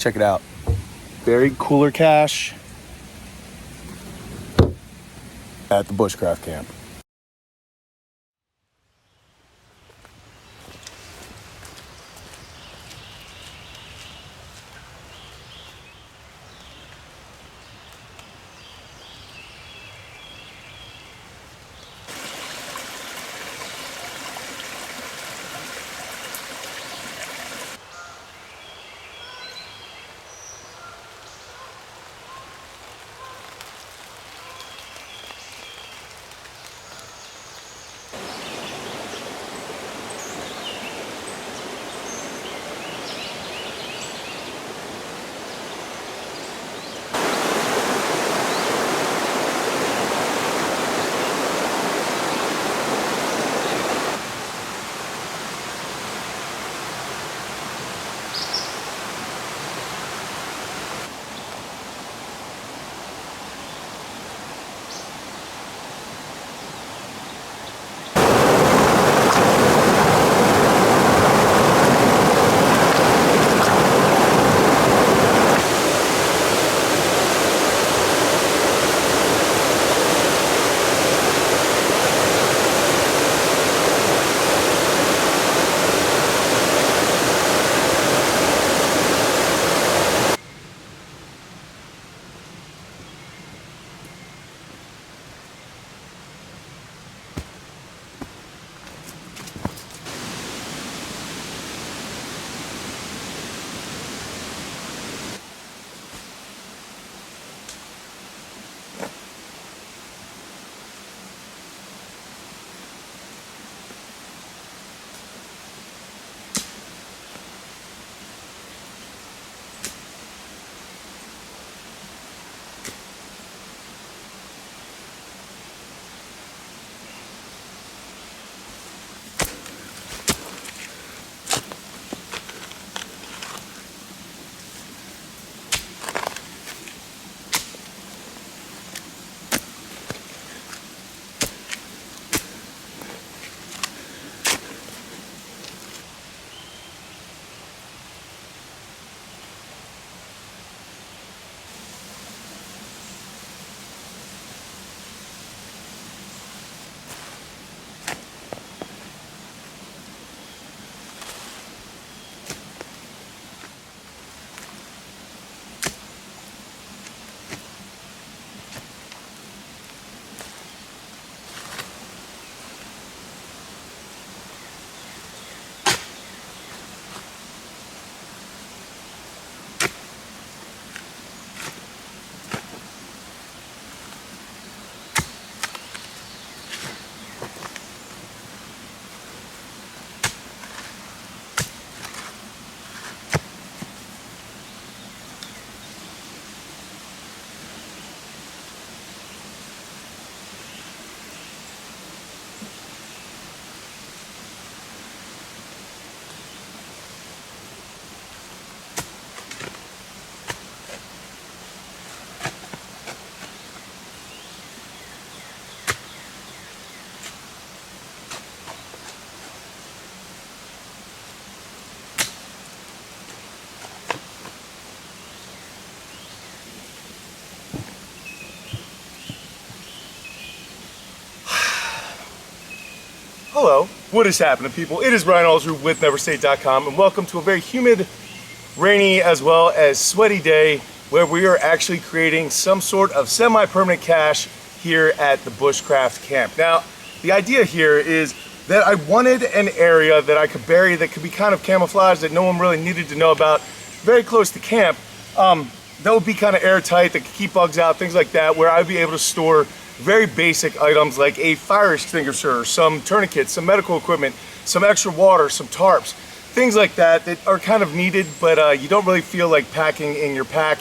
Check it out. Buried cooler cache at the Bushcraft camp. Hello, what is happening, people? It is Brian Alsruhe with NEVERsate.com, and welcome to a very humid, rainy, as well as sweaty day where we are actually creating some sort of semi-permanent cache here at the Bushcraft camp. Now, the idea here is that I wanted an area that I could bury that could be kind of camouflaged, that no one really needed to know about, very close to camp. That would be kind of airtight, that could keep bugs out, things like that, where I'd be able to store very basic items like a fire extinguisher, some tourniquets, some medical equipment, some extra water, some tarps, things like that that are kind of needed, but you don't really feel like packing in your pack.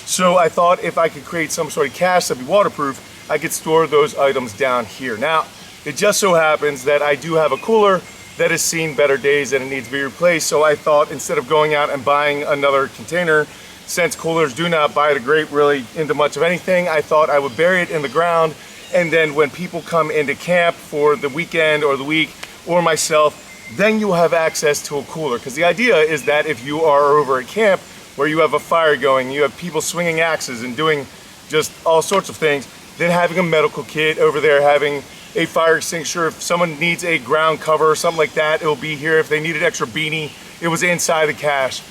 So I thought if I could create some sort of cache that'd be waterproof, I could store those items down here. Now, it just so happens that I do have a cooler that has seen better days and it needs to be replaced. So I thought instead of going out and buying another container, since coolers do not biodegrade really into much of anything, I thought I would bury it in the ground, and then when people come into camp for the weekend or the week, or myself, then you'll have access to a cooler. Because the idea is that if you are over at camp where you have a fire going, you have people swinging axes and doing just all sorts of things. Then having a medical kit over there, having a fire extinguisher. If someone needs a ground cover or something like that, it'll be here. If they need an extra beanie, it was inside the cache.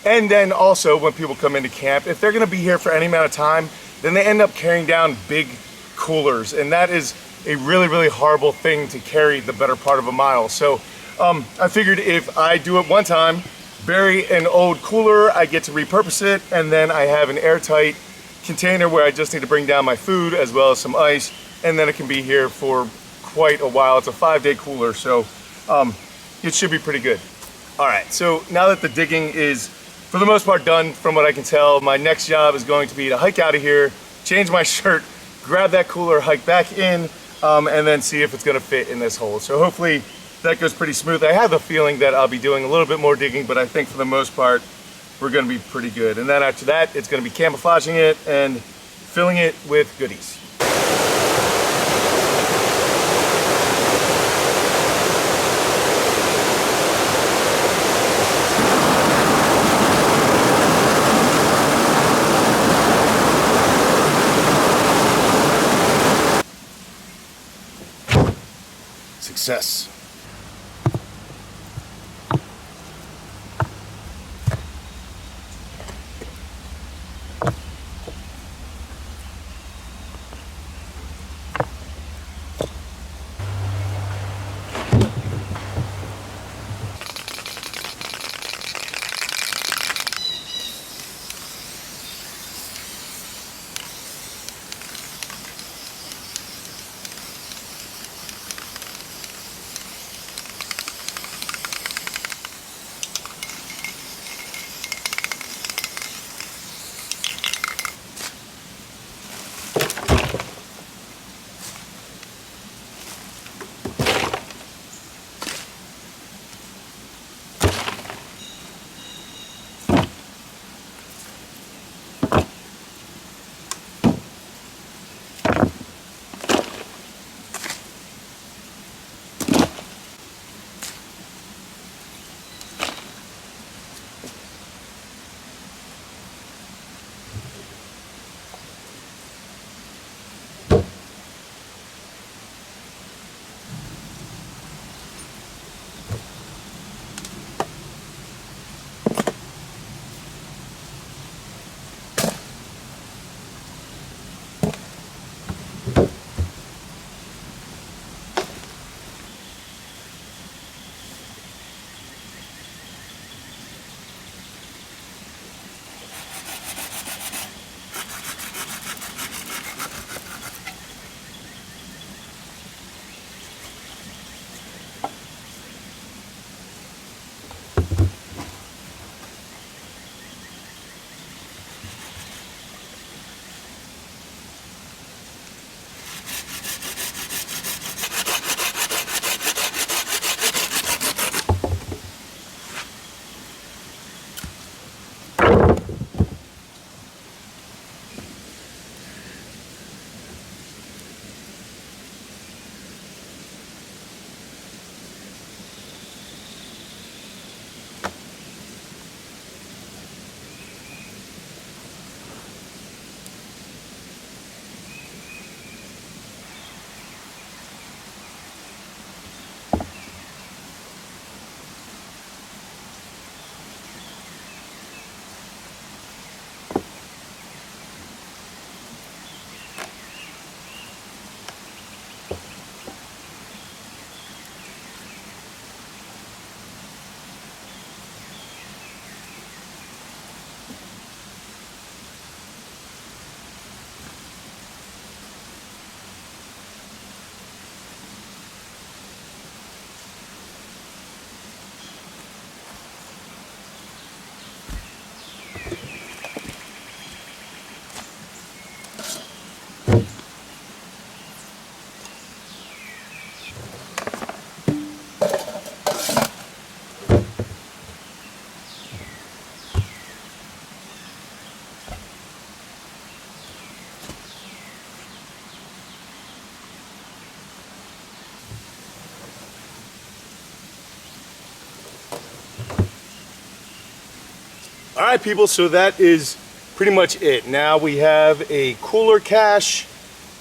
And then also when people come into camp, if they're gonna be here for any amount of time, then they end up carrying down big coolers. And that is a really, really horrible thing to carry the better part of a mile. So I figured if I do it one time, bury an old cooler, I get to repurpose it, and then I have an airtight container where I just need to bring down my food as well as some ice, and then it can be here for quite a while. It's a 5-day cooler, so it should be pretty good. All right, so now that the digging is for the most part done, from what I can tell, my next job is going to be to hike out of here, change my shirt, grab that cooler, hike back in, and then see if it's gonna fit in this hole. So hopefully that goes pretty smooth. I have a feeling that I'll be doing a little bit more digging, but I think for the most part, we're gonna be pretty good. And then after that, it's gonna be camouflaging it and filling it with goodies. Success. All right, people, so that is pretty much it. Now we have a cooler cache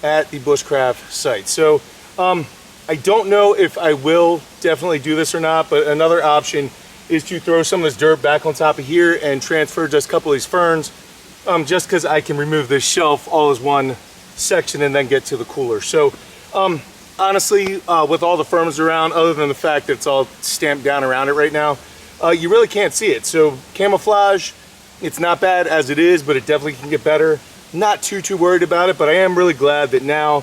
at the Bushcraft site. So I don't know if I will definitely do this or not, but another option is to throw some of this dirt back on top of here and transfer just a couple of these ferns, just because I can remove this shelf all as one section and then get to the cooler. So honestly, with all the ferns around, other than the fact that it's all stamped down around it right now, you really can't see it. So camouflage, it's not bad as it is, but it definitely can get better. Not too worried about it, but I am really glad that now,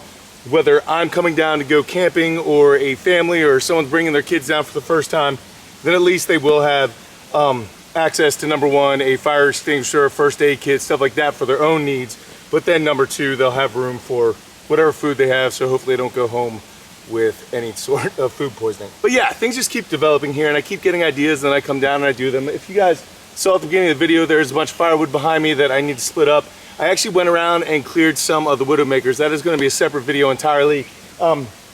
whether I'm coming down to go camping or a family or someone's bringing their kids down for the first time, then at least they will have access to, number one, a fire extinguisher, first aid kit, stuff like that for their own needs. But then number two, they'll have room for whatever food they have, so hopefully they don't go home with any sort of food poisoning. But yeah, things just keep developing here, and I keep getting ideas, and then I come down and I do them. If you guys saw at the beginning of the video, there's a bunch of firewood behind me that I need to split up. I actually went around and cleared some of the Widowmakers. That is going to be a separate video entirely.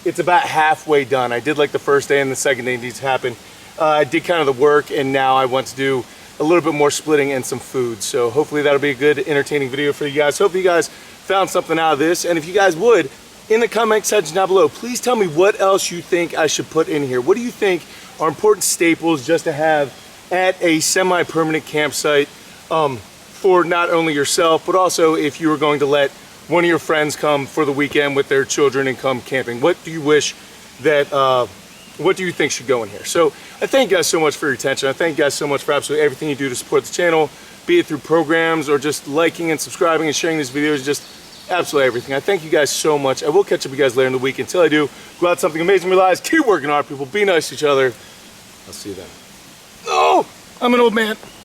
It's about halfway done. I did like the first day and the second day needs to happen. I did kind of the work, and now I want to do a little bit more splitting and some food. So hopefully that'll be a good, entertaining video for you guys. Hope you guys found something out of this. And if you guys would, in the comment section down below, please tell me what else you think I should put in here. What do you think are important staples just to have at a semi-permanent campsite, for not only yourself, but also if you were going to let one of your friends come for the weekend with their children and come camping? What do you wish that, what do you think should go in here? So I thank you guys so much for your attention. I thank you guys so much for absolutely everything you do to support the channel, be it through programs or just liking and subscribing and sharing these videos, just absolutely everything. I thank you guys so much. I will catch up with you guys later in the week. Until I do, go out something amazing in your lives. Keep working hard, people. Be nice to each other. I'll see you then. Oh, I'm an old man.